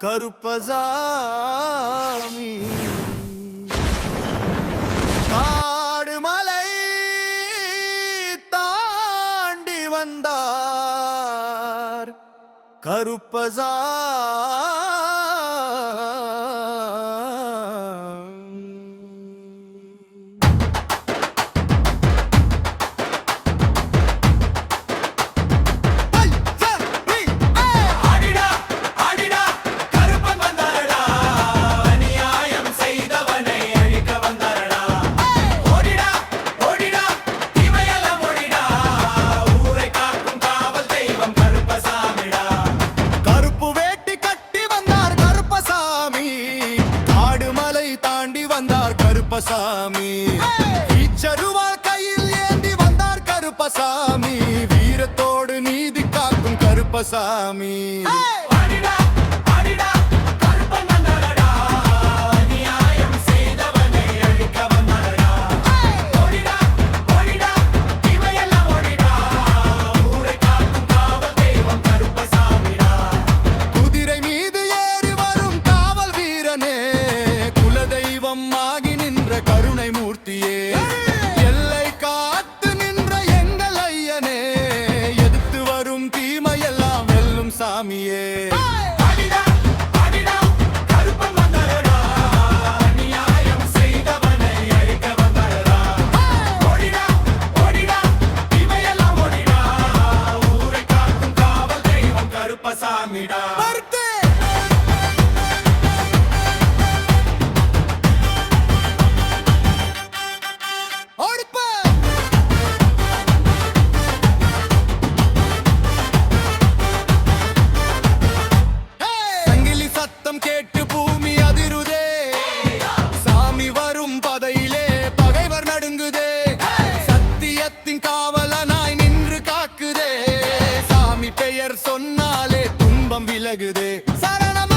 கருப்பசாமி காடுமலை தாண்டி வந்தார் கருப்பசாமி கருப்பசாமி இச்சருவாள் கையில் ஏந்தி வந்தார் கருப்பசாமி வீரத்தோடு நீதி காக்கும் கருப்பசாமி குதிரை மீது ஏறி வரும் காவல் வீரனே குலதெய்வம் ஆகி கருணை மூர்த்தியே எல்லை காத்து நின்ற எங்கள் ஐயனே எதிர்த்து வரும் தீமையெல்லாம் வெல்லும் சாமியே கருப்பசாமிடா கேட்டு பூமி அதிருதே சாமி வரும் பதையிலே பகைவர் நடுங்குதே சத்தியத்தின் காவலனாய் நின்று காக்குதே சாமி பெயர் சொன்னாலே துன்பம் விலகுதே சரணம்